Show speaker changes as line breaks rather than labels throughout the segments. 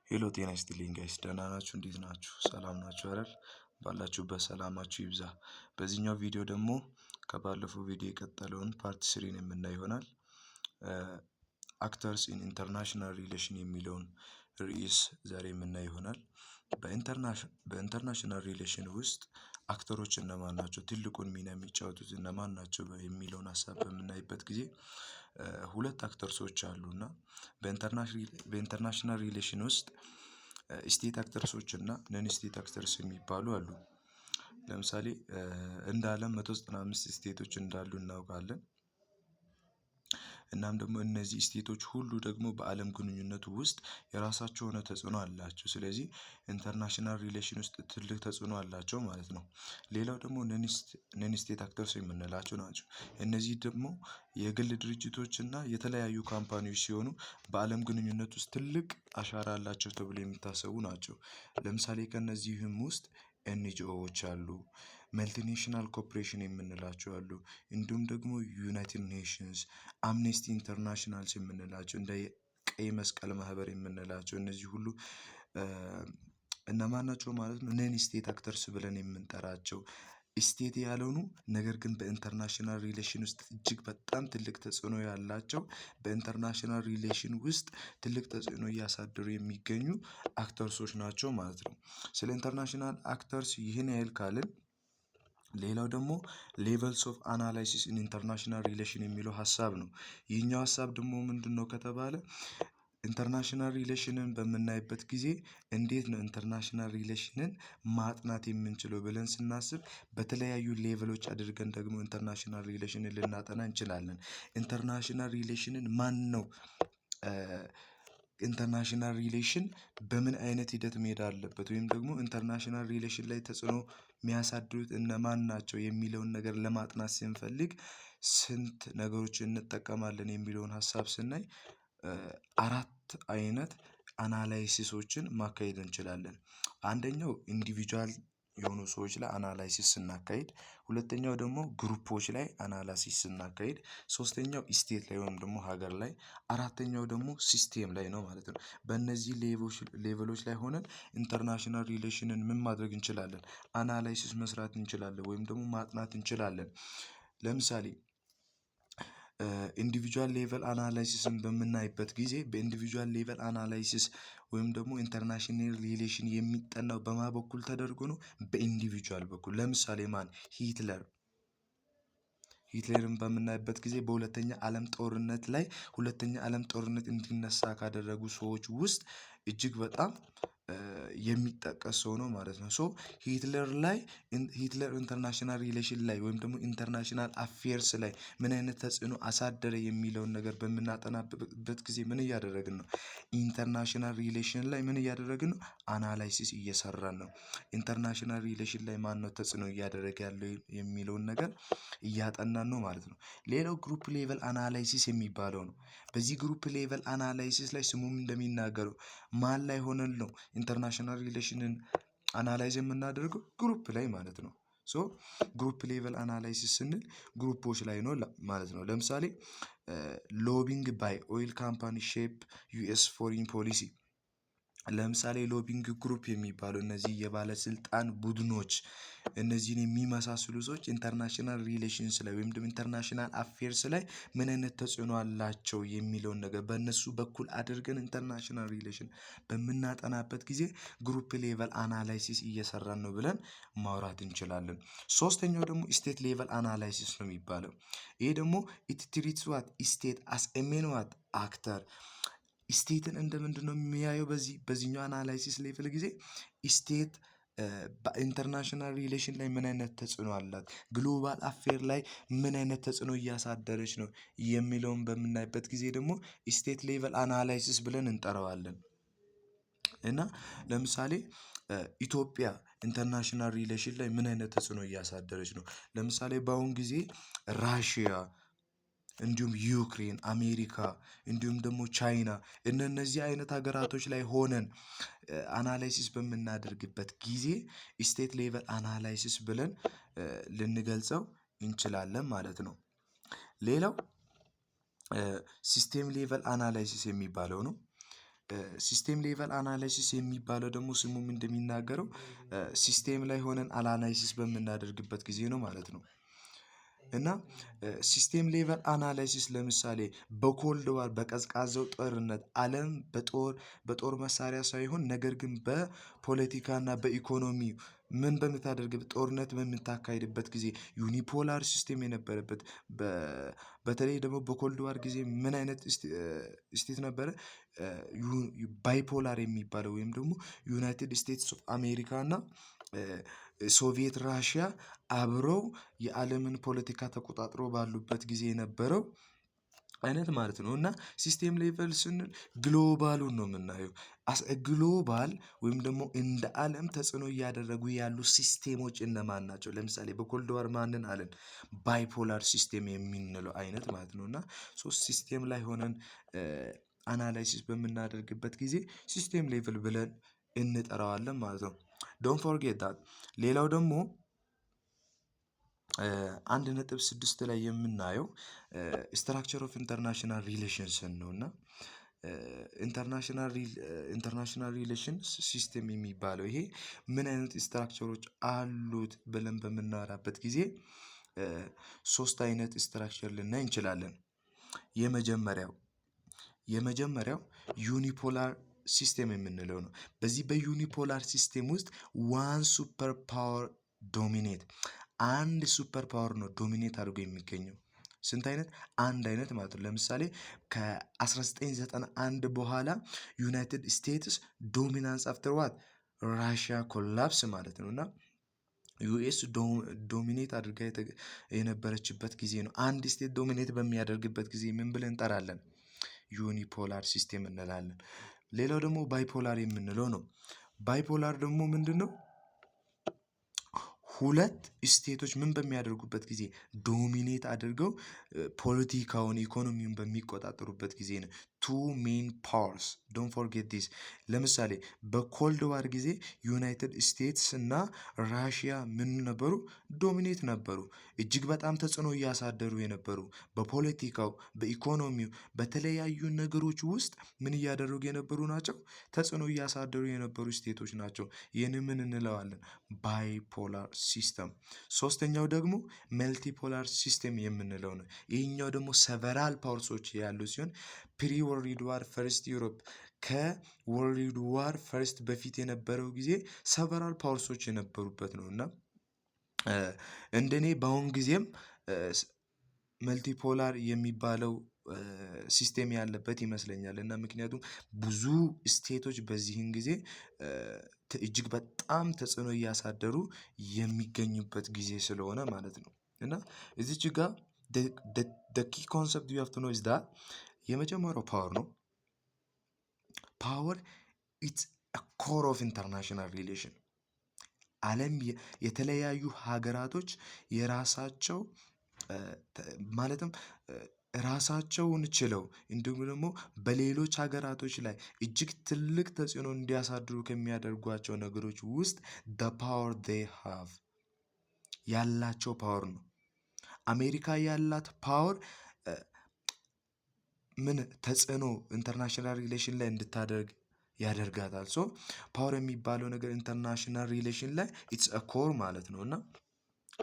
ሄሎ ጤና ይስጥልኝ ጋይስ ደህና ናችሁ? እንዴት ናችሁ? ሰላም ናችሁ አይደል? ባላችሁበት ሰላማችሁ ይብዛ። በዚህኛው ቪዲዮ ደግሞ ከባለፈው ቪዲዮ የቀጠለውን ፓርት 3 የምናይ ይሆናል። አክተርስ ኢን ኢንተርናሽናል ሪሌሽን የሚለውን ርዕስ ዛሬ የምናይ ይሆናል። በኢንተርናሽናል ሪሌሽን ውስጥ አክተሮች እነማን ናቸው፣ ትልቁን ሚና የሚጫወቱት እነማን ናቸው የሚለውን ሀሳብ በምናይበት ጊዜ ሁለት አክተርሶች አሉና በኢንተርናሽናል ሪሌሽን ውስጥ ስቴት አክተርሶች እና ነን ስቴት አክተርስ የሚባሉ አሉ። ለምሳሌ እንደ ዓለም 195 ስቴቶች እንዳሉ እናውቃለን። እናም ደግሞ እነዚህ ስቴቶች ሁሉ ደግሞ በዓለም ግንኙነት ውስጥ የራሳቸው የሆነ ተጽዕኖ አላቸው። ስለዚህ ኢንተርናሽናል ሪሌሽን ውስጥ ትልቅ ተጽዕኖ አላቸው ማለት ነው። ሌላው ደግሞ ነን ስቴት አክተርስ የምንላቸው ናቸው። እነዚህ ደግሞ የግል ድርጅቶች እና የተለያዩ ካምፓኒዎች ሲሆኑ በዓለም ግንኙነት ውስጥ ትልቅ አሻራ አላቸው ተብሎ የሚታሰቡ ናቸው። ለምሳሌ ከእነዚህም ውስጥ ኤንጂኦዎች አሉ፣ መልቲኔሽናል ኮርፖሬሽን የምንላቸው አሉ፣ እንዲሁም ደግሞ ዩናይትድ ኔሽንስ፣ አምነስቲ ኢንተርናሽናልስ የምንላቸው፣ እንደ ቀይ መስቀል ማህበር የምንላቸው እነዚህ ሁሉ እነማን ናቸው ማለት ነው? ነን ስቴት አክተርስ ብለን የምንጠራቸው ስቴት ያልሆኑ ነገር ግን በኢንተርናሽናል ሪሌሽን ውስጥ እጅግ በጣም ትልቅ ተጽዕኖ ያላቸው፣ በኢንተርናሽናል ሪሌሽን ውስጥ ትልቅ ተጽዕኖ እያሳደሩ የሚገኙ አክተርሶች ናቸው ማለት ነው። ስለ ኢንተርናሽናል አክተርስ ይህን ያህል ካልን ሌላው ደግሞ ሌቨልስ ኦፍ አናላይሲስ ኢን ኢንተርናሽናል ሪሌሽን የሚለው ሀሳብ ነው። ይህኛው ሀሳብ ደግሞ ምንድነው ከተባለ ኢንተርናሽናል ሪሌሽንን በምናይበት ጊዜ እንዴት ነው ኢንተርናሽናል ሪሌሽንን ማጥናት የምንችለው ብለን ስናስብ በተለያዩ ሌቭሎች አድርገን ደግሞ ኢንተርናሽናል ሪሌሽንን ልናጠና እንችላለን። ኢንተርናሽናል ሪሌሽንን ማን ነው ኢንተርናሽናል ሪሌሽን በምን አይነት ሂደት መሄድ አለበት ወይም ደግሞ ኢንተርናሽናል ሪሌሽን ላይ ተጽዕኖ የሚያሳድሩት እነማን ናቸው የሚለውን ነገር ለማጥናት ስንፈልግ ስንት ነገሮችን እንጠቀማለን የሚለውን ሀሳብ ስናይ አራት አይነት አናላይሲሶችን ማካሄድ እንችላለን። አንደኛው ኢንዲቪጁዋል የሆኑ ሰዎች ላይ አናላይሲስ ስናካሂድ፣ ሁለተኛው ደግሞ ግሩፖች ላይ አናላይሲስ ስናካሂድ፣ ሶስተኛው ስቴት ላይ ወይም ደግሞ ሀገር ላይ፣ አራተኛው ደግሞ ሲስቴም ላይ ነው ማለት ነው። በእነዚህ ሌቭሎች ላይ ሆነን ኢንተርናሽናል ሪሌሽንን ምን ማድረግ እንችላለን? አናላይሲስ መስራት እንችላለን ወይም ደግሞ ማጥናት እንችላለን። ለምሳሌ ኢንዲቪጁዋል ሌቨል አናላይሲስን በምናይበት ጊዜ በኢንዲቪጁዋል ሌቨል አናላይሲስ ወይም ደግሞ ኢንተርናሽናል ሪሌሽን የሚጠናው በማ በኩል ተደርጎ ነው? በኢንዲቪጁዋል በኩል። ለምሳሌ ማን? ሂትለርን በምናይበት ጊዜ በሁለተኛ ዓለም ጦርነት ላይ ሁለተኛ ዓለም ጦርነት እንዲነሳ ካደረጉ ሰዎች ውስጥ እጅግ በጣም የሚጠቀስ ሰው ነው ማለት ነው። ሶ ሂትለር ኢንተርናሽናል ሪሌሽን ላይ ወይም ደግሞ ኢንተርናሽናል አፌርስ ላይ ምን አይነት ተጽዕኖ አሳደረ የሚለውን ነገር በምናጠናበት ጊዜ ምን እያደረግን ነው? ኢንተርናሽናል ሪሌሽን ላይ ምን እያደረግን ነው? አናላይሲስ እየሰራን ነው። ኢንተርናሽናል ሪሌሽን ላይ ማን ነው ተጽዕኖ እያደረገ ያለው የሚለውን ነገር እያጠናን ነው ማለት ነው። ሌላው ግሩፕ ሌቨል አናላይሲስ የሚባለው ነው። በዚህ ግሩፕ ሌቨል አናላይሲስ ላይ ስሙም እንደሚናገረው ማን ላይ ሆነን ነው ኢንተርናሽናል ሪሌሽንን አናላይዝ የምናደርገው? ግሩፕ ላይ ማለት ነው። ሶ ግሩፕ ሌቨል አናላይሲስ ስንል ግሩፖች ላይ ነው ማለት ነው። ለምሳሌ ሎቢንግ ባይ ኦይል ካምፓኒ ሼፕ ዩኤስ ፎሪን ፖሊሲ። ለምሳሌ ሎቢንግ ግሩፕ የሚባሉ እነዚህ የባለስልጣን ቡድኖች እነዚህን የሚመሳስሉ ሰዎች ኢንተርናሽናል ሪሌሽንስ ላይ ወይም ደግሞ ኢንተርናሽናል አፌርስ ላይ ምን አይነት ተጽዕኖ አላቸው የሚለውን ነገር በእነሱ በኩል አድርገን ኢንተርናሽናል ሪሌሽን በምናጠናበት ጊዜ ግሩፕ ሌቨል አናላይሲስ እየሰራን ነው ብለን ማውራት እንችላለን። ሶስተኛው ደግሞ ስቴት ሌቨል አናላይሲስ ነው የሚባለው። ይሄ ደግሞ ኢት ትሪትስ ዋት ስቴት አስ ኤ ሜን ዋት አክተር። ስቴትን እንደ ምንድነው የሚያየው? በዚህኛው አናላይሲስ ሌቭል ጊዜ ስቴት በኢንተርናሽናል ሪሌሽን ላይ ምን አይነት ተጽዕኖ አላት፣ ግሎባል አፌር ላይ ምን አይነት ተጽዕኖ እያሳደረች ነው የሚለውን በምናይበት ጊዜ ደግሞ ስቴት ሌቨል አናላይሲስ ብለን እንጠራዋለን። እና ለምሳሌ ኢትዮጵያ ኢንተርናሽናል ሪሌሽን ላይ ምን አይነት ተጽዕኖ እያሳደረች ነው? ለምሳሌ በአሁን ጊዜ ራሽያ፣ እንዲሁም ዩክሬን፣ አሜሪካ እንዲሁም ደግሞ ቻይና እነዚህ አይነት ሀገራቶች ላይ ሆነን አናላይሲስ በምናደርግበት ጊዜ ስቴት ሌቨል አናላይሲስ ብለን ልንገልጸው እንችላለን ማለት ነው። ሌላው ሲስቴም ሌቨል አናላይሲስ የሚባለው ነው። ሲስቴም ሌቨል አናላይሲስ የሚባለው ደግሞ ስሙም እንደሚናገረው ሲስቴም ላይ ሆነን አናላይሲስ በምናደርግበት ጊዜ ነው ማለት ነው። እና ሲስቴም ሌቨል አናላይሲስ ለምሳሌ በኮልድ ዋር በቀዝቃዛው ጦርነት ዓለም በጦር መሳሪያ ሳይሆን ነገር ግን በፖለቲካና በኢኮኖሚ ምን በምታደርግበት ጦርነት በምታካሂድበት ጊዜ ዩኒፖላር ሲስቴም የነበረበት በተለይ ደግሞ በኮልድ ዋር ጊዜ ምን አይነት ስቴት ነበረ? ባይፖላር የሚባለው ወይም ደግሞ ዩናይትድ ስቴትስ ኦፍ አሜሪካ እና ሶቪየት ራሽያ አብረው የዓለምን ፖለቲካ ተቆጣጥሮ ባሉበት ጊዜ የነበረው አይነት ማለት ነው። እና ሲስቴም ሌቨል ስንል ግሎባሉን ነው የምናየው። ግሎባል ወይም ደግሞ እንደ ዓለም ተጽዕኖ እያደረጉ ያሉ ሲስቴሞች እነማን ናቸው? ለምሳሌ በኮልድ ዋር ማንን አለን? ባይፖላር ሲስቴም የምንለው አይነት ማለት ነው። እና ሶስት ሲስቴም ላይ ሆነን አናላይሲስ በምናደርግበት ጊዜ ሲስቴም ሌቭል ብለን እንጠራዋለን ማለት ነው። ዶንት ፎርጌት ዳት። ሌላው ደግሞ 1.6 ላይ የምናየው ስትራክቸር ኦፍ ኢንተርናሽናል ሪሌሽንስን ነው። እና ኢንተርናሽናል ሪሌሽንስ ሲስቴም የሚባለው ይሄ ምን አይነት ስትራክቸሮች አሉት ብለን በምናወራበት ጊዜ ሶስት አይነት ስትራክቸር ልናይ እንችላለን። የመጀመሪያው ዩኒፖላር ሲስቴም የምንለው ነው። በዚህ በዩኒፖላር ሲስቴም ውስጥ ዋን ሱፐር ፓወር ዶሚኔት አንድ ሱፐር ፓወር ነው ዶሚኔት አድርጎ የሚገኘው። ስንት አይነት? አንድ አይነት ማለት ነው። ለምሳሌ ከ1991 በኋላ ዩናይትድ ስቴትስ ዶሚናንስ አፍተር ዋት ራሽያ ኮላፕስ ማለት ነው። እና ዩኤስ ዶሚኔት አድርጋ የነበረችበት ጊዜ ነው። አንድ ስቴት ዶሚኔት በሚያደርግበት ጊዜ ምን ብለን እንጠራለን? ዩኒፖላር ሲስቴም እንላለን። ሌላው ደግሞ ባይፖላር የምንለው ነው። ባይፖላር ደግሞ ምንድነው? ሁለት ስቴቶች ምን በሚያደርጉበት ጊዜ ዶሚኔት አድርገው ፖለቲካውን ኢኮኖሚውን በሚቆጣጠሩበት ጊዜ ነው። ቱ ሜን ፓወርስ ዶንት ፎርጌት ዲስ። ለምሳሌ በኮልድ ዋር ጊዜ ዩናይትድ ስቴትስ እና ራሽያ ምን ነበሩ? ዶሚኔት ነበሩ። እጅግ በጣም ተጽዕኖ እያሳደሩ የነበሩ በፖለቲካው፣ በኢኮኖሚው፣ በተለያዩ ነገሮች ውስጥ ምን እያደረጉ የነበሩ ናቸው? ተጽዕኖ እያሳደሩ የነበሩ ስቴቶች ናቸው። ይህን ምን እንለዋለን? ባይፖላር ሲስተም። ሶስተኛው ደግሞ መልቲፖላር ሲስተም የምንለው ነው። ይህኛው ደግሞ ሰቨራል ፓወርሶች ያሉ ሲሆን ፕሪ ወርልድ ዋር ፈርስት ዩሮፕ ከወርልድ ዋር ፈርስት በፊት የነበረው ጊዜ ሰቨራል ፓወርሶች የነበሩበት ነው። እና እንደኔ በአሁን ጊዜም መልቲፖላር የሚባለው ሲስቴም ያለበት ይመስለኛል። እና ምክንያቱም ብዙ ስቴቶች በዚህን ጊዜ እጅግ በጣም ተጽዕኖ እያሳደሩ የሚገኙበት ጊዜ ስለሆነ ማለት ነው። እና እዚች ጋር the key concept you have to know is that የመጀመሪያው ፓወር ነው። ፓወር ኢትስ a core of international relation። ዓለም የተለያዩ ሀገራቶች የራሳቸው ማለትም ራሳቸውን ችለው እንዲሁም ደግሞ በሌሎች ሀገራቶች ላይ እጅግ ትልቅ ተጽዕኖ እንዲያሳድሩ ከሚያደርጓቸው ነገሮች ውስጥ the power they have ያላቸው ፓወር ነው። አሜሪካ ያላት ፓወር ምን ተጽዕኖ ኢንተርናሽናል ሪሌሽን ላይ እንድታደርግ ያደርጋታል። ሶ ፓወር የሚባለው ነገር ኢንተርናሽናል ሪሌሽን ላይ ኢትስ አ ኮር ማለት ነው። እና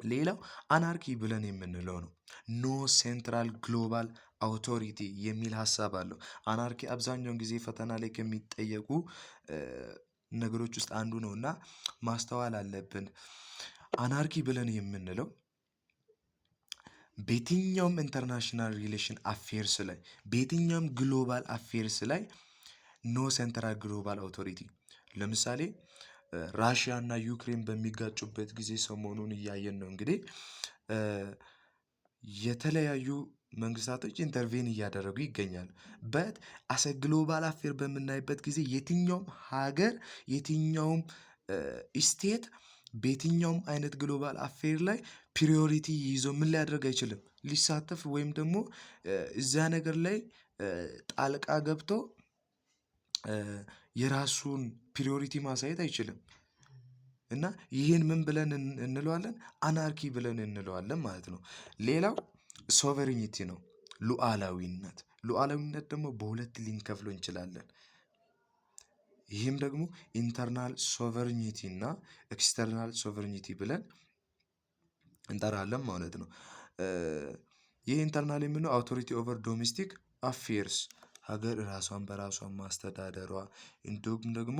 ሌላው አናርኪ ብለን የምንለው ነው። ኖ ሴንትራል ግሎባል አውቶሪቲ የሚል ሀሳብ አለው። አናርኪ አብዛኛውን ጊዜ ፈተና ላይ ከሚጠየቁ ነገሮች ውስጥ አንዱ ነው። እና ማስተዋል አለብን። አናርኪ ብለን የምንለው በየትኛውም ኢንተርናሽናል ሪሌሽን አፌርስ ላይ በየትኛውም ግሎባል አፌርስ ላይ ኖ ሴንትራል ግሎባል አውቶሪቲ። ለምሳሌ ራሽያ እና ዩክሬን በሚጋጩበት ጊዜ ሰሞኑን እያየን ነው። እንግዲህ የተለያዩ መንግስታቶች ኢንተርቬን እያደረጉ ይገኛሉ። በት አሰ ግሎባል አፌር በምናይበት ጊዜ የትኛውም ሀገር የትኛውም ስቴት በየትኛውም አይነት ግሎባል አፌር ላይ ፕሪዮሪቲ ይዞ ምን ሊያደርግ አይችልም? ሊሳተፍ ወይም ደግሞ እዛ ነገር ላይ ጣልቃ ገብቶ የራሱን ፕሪዮሪቲ ማሳየት አይችልም። እና ይህን ምን ብለን እንለዋለን? አናርኪ ብለን እንለዋለን ማለት ነው። ሌላው ሶቨሬኒቲ ነው። ሉዓላዊነት ደግሞ በሁለት ልንከፍለው እንችላለን። ይህም ደግሞ ኢንተርናል ሶቨርኒቲ እና ኤክስተርናል ሶቨርኒቲ ብለን እንጠራለን ማለት ነው። ይህ ኢንተርናል የምንለው አውቶሪቲ ኦቨር ዶሜስቲክ አፌርስ ሀገር ራሷን በራሷን ማስተዳደሯ እንዲሁም ደግሞ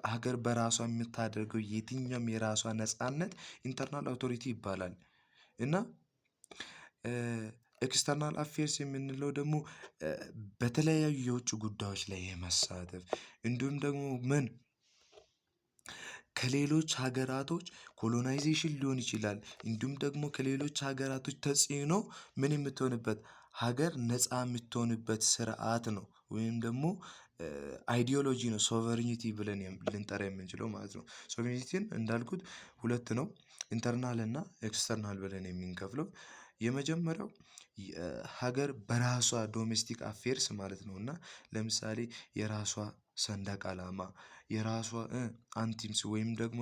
ሀገር በራሷ የምታደርገው የትኛውም የራሷ ነጻነት ኢንተርናል አውቶሪቲ ይባላል። እና ኤክስተርናል አፌርስ የምንለው ደግሞ በተለያዩ የውጭ ጉዳዮች ላይ የመሳተፍ እንዲሁም ደግሞ ከሌሎች ሀገራቶች ኮሎናይዜሽን ሊሆን ይችላል። እንዲሁም ደግሞ ከሌሎች ሀገራቶች ተጽዕኖ የምትሆንበት ሀገር ነፃ የምትሆንበት ስርዓት ነው ወይም ደግሞ አይዲዮሎጂ ነው ሶቨርኒቲ ብለን ልንጠራ የምንችለው ማለት ነው። ሶቨርኒቲን እንዳልኩት ሁለት ነው፣ ኢንተርናል እና ኤክስተርናል ብለን የምንከፍለው። የመጀመሪያው ሀገር በራሷ ዶሜስቲክ አፌርስ ማለት ነው እና ለምሳሌ የራሷ ሰንደቅ ዓላማ፣ የራሷ አንቲምስ ወይም ደግሞ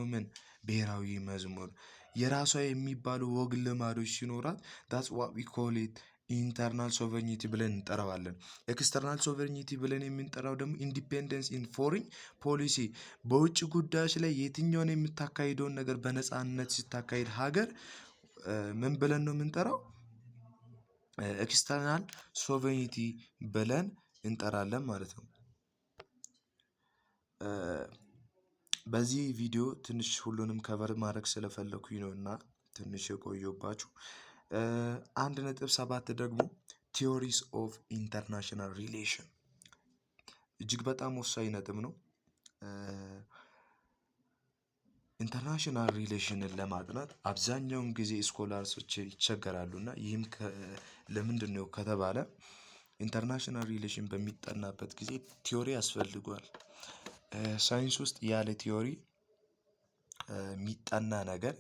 ብሔራዊ መዝሙር፣ የራሷ የሚባሉ ወግ ልማዶች ሲኖራት that's what we call it ኢንተርናል ሶቨርኒቲ ብለን እንጠራዋለን። ኤክስተርናል ሶቨርኒቲ ብለን የምንጠራው ደግሞ ኢንዲፔንደንስ ኢን ፎሪን ፖሊሲ በውጭ ጉዳዮች ላይ የትኛውን የምታካሂደውን ነገር በነፃነት ስታካሂድ ሀገር ምን ብለን ነው የምንጠራው? ኤክስተርናል ሶቨርኒቲ ብለን እንጠራለን ማለት ነው። በዚህ ቪዲዮ ትንሽ ሁሉንም ከቨር ማድረግ ስለፈለኩኝ ነው እና ትንሽ የቆየባችሁ። 1.7 ደግሞ ቲዮሪስ ኦፍ ኢንተርናሽናል ሪሌሽን እጅግ በጣም ወሳኝ ነጥብ ነው። ኢንተርናሽናል ሪሌሽንን ለማጥናት አብዛኛውን ጊዜ ስኮላርሶች ይቸገራሉ እና ይህም ለምንድን ነው ከተባለ ኢንተርናሽናል ሪሌሽን በሚጠናበት ጊዜ ቲዮሪ ያስፈልገዋል። ሳይንስ ውስጥ ያለ ቲዮሪ የሚጠና ነገር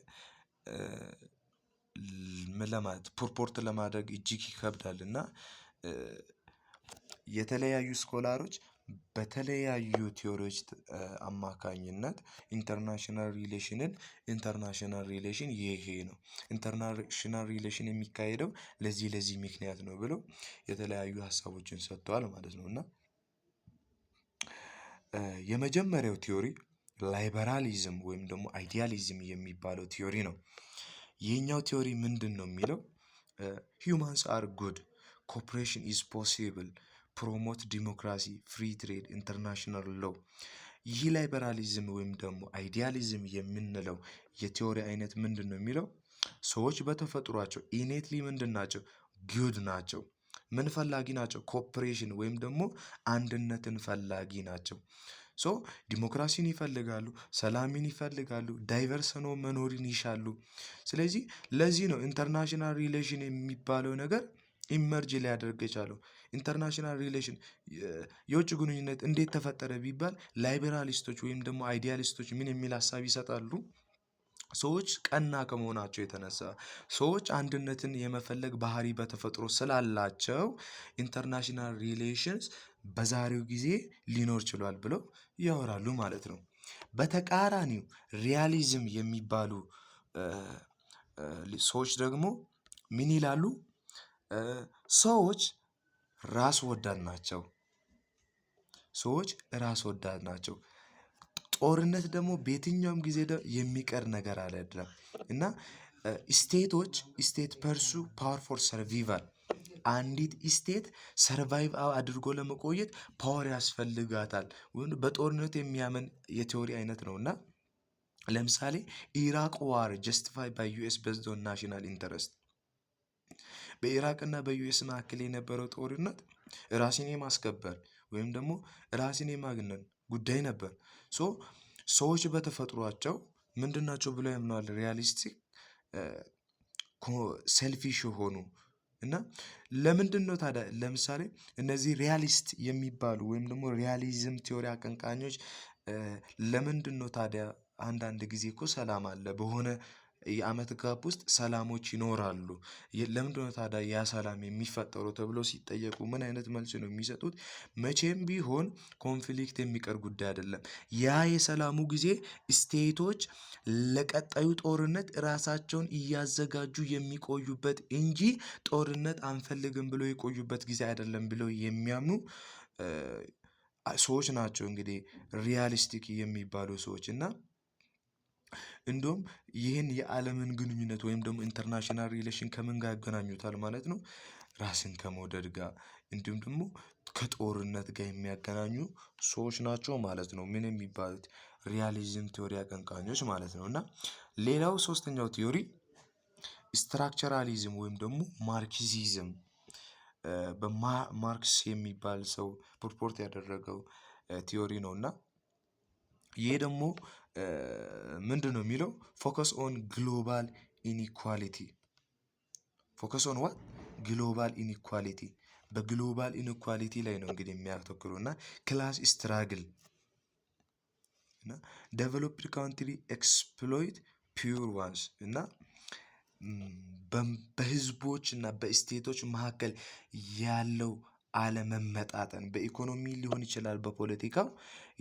ምን ለማለት ፕሮፖርት ለማድረግ እጅግ ይከብዳል እና የተለያዩ ስኮላሮች በተለያዩ ቲዮሪዎች አማካኝነት ኢንተርናሽናል ሪሌሽን ይሄ ነው፣ ኢንተርናሽናል ሪሌሽን የሚካሄደው ለዚህ ምክንያት ነው ብለው የተለያዩ ሀሳቦችን ሰጥተዋል ማለት ነው። እና የመጀመሪያው ቲዮሪ ላይበራሊዝም ወይም ደግሞ አይዲያሊዝም የሚባለው ቲዮሪ ነው። ይህኛው ቲዮሪ ምንድን ነው የሚለው ሂውማንስ አር ጉድ ኮኦፕሬሽን ኢዝ ፖሲብል ፕሮሞት ዲሞክራሲ ፍሪ ትሬድ ኢንተርናሽናል ሎው። ይህ ላይበራሊዝም ወይም ደግሞ አይዲያሊዝም የምንለው የቲዮሪ አይነት ምንድን ነው የሚለው ሰዎች በተፈጥሯቸው ኢኔትሊ ምንድን ናቸው? ጉድ ናቸው። ምን ፈላጊ ናቸው? ኮኦፕሬሽን ወይም ደግሞ አንድነትን ፈላጊ ናቸው። ዲሞክራሲን ይፈልጋሉ፣ ሰላምን ይፈልጋሉ፣ ዳይቨርስ ሆኖ መኖርን ይሻሉ። ስለዚህ ለዚህ ነው ኢንተርናሽናል ሪሌሽን የሚባለው ነገር ኢመርጅ ሊያደርግ የቻለው። ኢንተርናሽናል ሪሌሽን የውጭ ግንኙነት እንዴት ተፈጠረ ቢባል ላይበራሊስቶች ወይም ደግሞ አይዲያሊስቶች ምን የሚል ሀሳብ ይሰጣሉ? ሰዎች ቀና ከመሆናቸው የተነሳ ሰዎች አንድነትን የመፈለግ ባህሪ በተፈጥሮ ስላላቸው ኢንተርናሽናል ሪሌሽንስ በዛሬው ጊዜ ሊኖር ችሏል ብለው ያወራሉ ማለት ነው። በተቃራኒው ሪያሊዝም የሚባሉ ሰዎች ደግሞ ምን ይላሉ? ሰዎች ራስ ወዳድ ናቸው። ጦርነት ደግሞ በየትኛውም ጊዜ የሚቀር ነገር አይደለም እና ስቴት ፐርሱ ፓወር ፎር ሰርቫይቫል አንዲት ስቴት ሰርቫይቭ አድርጎ ለመቆየት ፓወር ያስፈልጋታል። በጦርነት የሚያምን የቲዮሪ አይነት ነው እና ለምሳሌ ኢራቅ ዋር ጀስቲፋይ ባይ ዩኤስ ቤዝድ ኦን ናሽናል ኢንተረስት። በኢራቅ እና በዩኤስ መካከል የነበረው ጦርነት ራስን የማስከበር ወይም ደግሞ ራስን የማግነን ጉዳይ ነበር። ሰዎች በተፈጥሯቸው ምንድናቸው ብለው ያምናሉ? ሪያሊስቲክ ሴልፊሽ የሆኑ እና ለምንድን ነው ታዲያ ለምሳሌ እነዚህ ሪያሊስት የሚባሉ ወይም ደግሞ ሪያሊዝም ቲዮሪ አቀንቃኞች ለምንድን ነው ታዲያ አንዳንድ ጊዜ እኮ ሰላም አለ በሆነ የዓመት ጋፕ ውስጥ ሰላሞች ይኖራሉ፣ ለምንድን ነው ታዲያ ያ ሰላም የሚፈጠረው ተብሎ ሲጠየቁ ምን አይነት መልስ ነው የሚሰጡት? መቼም ቢሆን ኮንፍሊክት የሚቀር ጉዳይ አይደለም። ያ የሰላሙ ጊዜ ስቴቶች ለቀጣዩ ጦርነት ራሳቸውን እያዘጋጁ የሚቆዩበት እንጂ ጦርነት አንፈልግም ብሎ የቆዩበት ጊዜ አይደለም ብለው የሚያምኑ ሰዎች ናቸው እንግዲህ ሪያሊስቲክ የሚባሉ ሰዎች እና እንዲሁም ይህን የዓለምን ግንኙነት ወይም ደግሞ ኢንተርናሽናል ሪሌሽን ከምን ጋር ያገናኙታል ማለት ነው? ራስን ከመውደድ ጋር እንዲሁም ደግሞ ከጦርነት ጋር የሚያገናኙ ሰዎች ናቸው ማለት ነው። ምን የሚባሉት ሪያሊዝም ቲዮሪ አቀንቃኞች ማለት ነው። እና ሌላው ሶስተኛው ቲዮሪ ስትራክቸራሊዝም ወይም ደግሞ ማርክሲዝም በማርክስ የሚባል ሰው ፕሮፖርት ያደረገው ቲዮሪ ነው። እና ይሄ ደግሞ ምንድነው የሚለው ፎከስ ኦን ግሎባል ኢኒኳሊቲ ፎከስ ኦን ዋት ግሎባል ኢኒኳሊቲ በግሎባል ኢኒኳሊቲ ላይ ነው እንግዲህ የሚያተኩሩ እና ክላስ ስትራግል እና ዴቨሎፕድ ካንትሪ ኤክስፕሎይት ፒውር ዋንስ እና በህዝቦች እና በስቴቶች መካከል ያለው አለመመጣጠን በኢኮኖሚ ሊሆን ይችላል፣ በፖለቲካው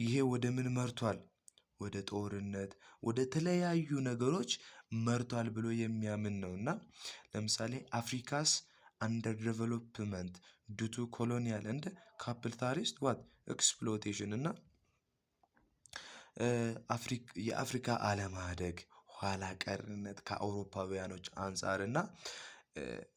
ይሄ ወደ ምን መርቷል? ወደ ጦርነት ወደ ተለያዩ ነገሮች መርቷል ብሎ የሚያምን ነው። እና ለምሳሌ አፍሪካስ አንደር ዴቨሎፕመንት ዱቱ ኮሎኒያል እንደ ካፒታሊስት ዋት ኤክስፕሎቴሽን እና የአፍሪካ አለማደግ ኋላ ቀርነት ከአውሮፓውያኖች አንፃር እና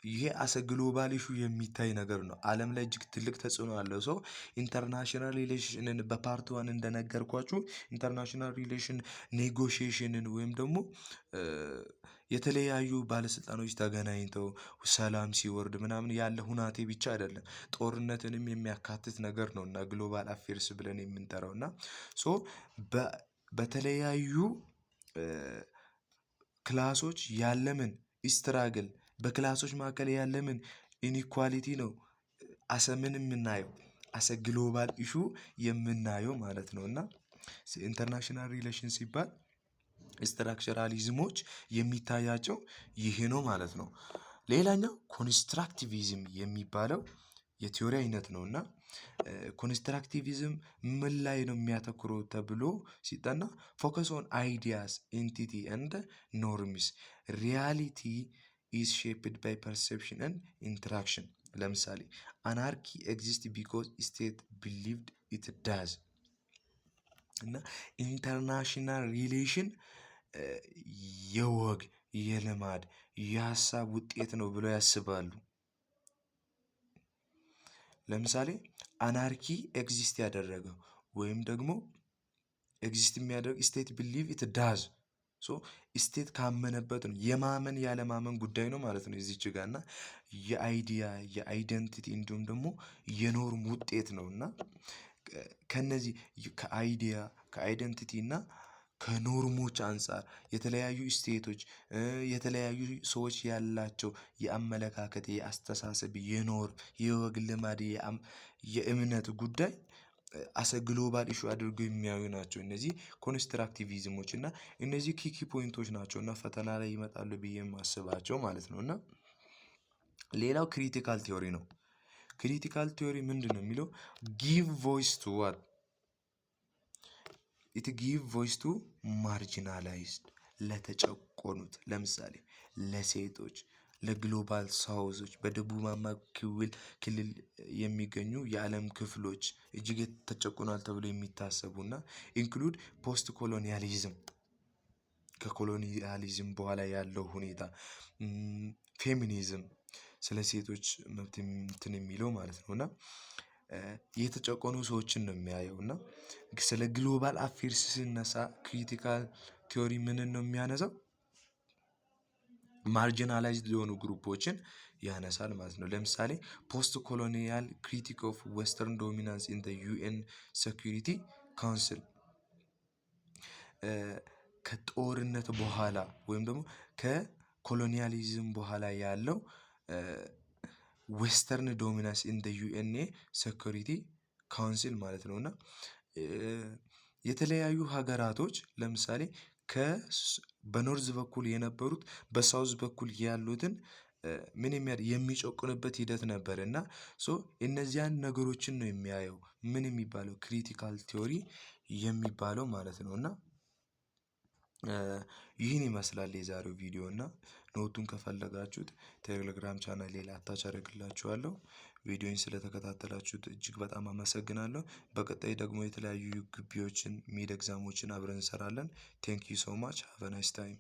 ይሄ አሰ ግሎባል ኢሹ የሚታይ ነገር ነው። ዓለም ላይ እጅግ ትልቅ ተጽዕኖ ያለው ሰው ኢንተርናሽናል ሪሌሽንን በፓርት ዋን እንደነገርኳችሁ ኢንተርናሽናል ሪሌሽን ኔጎሽዬሽንን ወይም ደግሞ የተለያዩ ባለስልጣኖች ተገናኝተው ሰላም ሲወርድ ምናምን ያለ ሁናቴ ብቻ አይደለም፣ ጦርነትንም የሚያካትት ነገር ነው እና ግሎባል አፌርስ ብለን የምንጠራው እና ሶ በተለያዩ ክላሶች ያለምን ስትራግል በክላሶች መካከል ያለምን ኢኒኳሊቲ ነው አሰምን የምናየው አሰ ግሎባል ኢሹ የምናየው ማለት ነው። እና ኢንተርናሽናል ሪሌሽን ሲባል ስትራክቸራሊዝሞች የሚታያቸው ይሄ ነው ማለት ነው። ሌላኛው ኮንስትራክቲቪዝም የሚባለው የቲዮሪ አይነት ነው። እና ኮንስትራክቲቪዝም ምን ላይ ነው የሚያተኩረው ተብሎ ሲጠና ፎከስ ኦን አይዲያስ ኤንቲቲ ኤንድ ኖርምስ ሪያሊቲ ኢዝ ሼፕድ ባይ ፐርሴፕሽን ኤንድ ኢንተራክሽን። ለምሳሌ አናርኪ ኤግዚስት ቢኮዝ ስቴት ቢሊቭድ ኢት ዳዝ እና ኢንተርናሽናል ሪሌሽን የወግ የልማድ የሀሳብ ውጤት ነው ብለው ያስባሉ። ለምሳሌ አናርኪ ኤግዚስት ያደረገው ወይም ደግሞ ኤግዚስት የሚያደርግ ስቴት ቢሊቭ ኢት ዳዝ ሶ ስቴት ካመነበት ነው የማመን ያለማመን ጉዳይ ነው ማለት ነው እዚች ጋር እና የአይዲያ የአይደንቲቲ እንዲሁም ደግሞ የኖርም ውጤት ነው። እና ከነዚህ ከአይዲያ ከአይደንቲቲ እና ከኖርሞች አንፃር የተለያዩ ስቴቶች የተለያዩ ሰዎች ያላቸው የአመለካከት የአስተሳሰብ የኖርም የወግ ልማድ የእምነት ጉዳይ አሰ ግሎባል ኢሹ አድርገው የሚያዩ ናቸው እነዚህ ኮንስትራክቲቪዝሞች እና እነዚህ ኪኪ ፖይንቶች ናቸው እና ፈተና ላይ ይመጣሉ ብዬ የማስባቸው ማለት ነው። እና ሌላው ክሪቲካል ቲዮሪ ነው። ክሪቲካል ቲዮሪ ምንድነው የሚለው ጊቭ ቮይስ ቱ ዋት ኢት ጊቭ ቮይስ ቱ ማርጂናላይዝድ ለተጨቆኑት፣ ለምሳሌ ለሴቶች፣ ለግሎባል ሳውዞች በደቡባማ ክልል የሚገኙ የዓለም ክፍሎች እጅግ ተጨቁኗል ተብሎ የሚታሰቡና ኢንክሉድ ፖስት ኮሎኒያሊዝም ከኮሎኒያሊዝም በኋላ ያለው ሁኔታ፣ ፌሚኒዝም ስለ ሴቶች መብት እንትን የሚለው ማለት ነው። እና የተጨቆኑ ሰዎችን ነው የሚያየው። እና ስለ ግሎባል አፌርስ ሲነሳ ክሪቲካል ቲዮሪ ምንን ነው የሚያነሳው? ማርጂናላይዝድ የሆኑ ግሩፖችን ያነሳል ማለት ነው። ለምሳሌ ፖስት ኮሎኒያል ክሪቲክ ኦፍ ዌስተርን ዶሚናንስ ኢን ዘ ዩኤን ሴኩሪቲ ካውንስል ከጦርነት በኋላ ወይም ደግሞ ከኮሎኒያሊዝም በኋላ ያለው ዌስተርን ዶሚናንስ ኢን ዘ ዩኤንኤ ሴኩሪቲ ካውንስል ማለት ነው። እና የተለያዩ ሀገራቶች ለምሳሌ በኖርዝ በኩል የነበሩት በሳውዝ በኩል ያሉትን ምን የሚጨቁንበት ሂደት ነበር። እና ሶ እነዚያን ነገሮችን ነው የሚያየው ምን የሚባለው ክሪቲካል ቲዮሪ የሚባለው ማለት ነው። እና ይህን ይመስላል የዛሬው ቪዲዮ እና ኖቱን ከፈለጋችሁት ቴሌግራም ቻናሌ ላይ አታች አደርግላችኋለሁ። ቪዲዮውን ስለተከታተላችሁት እጅግ በጣም አመሰግናለሁ። በቀጣይ ደግሞ የተለያዩ ግቢዎችን ሚድ ኤግዛሞችን አብረን እንሰራለን። ቴንክ ዩ ሶ ማች ሃቭ አ ናይስ ታይም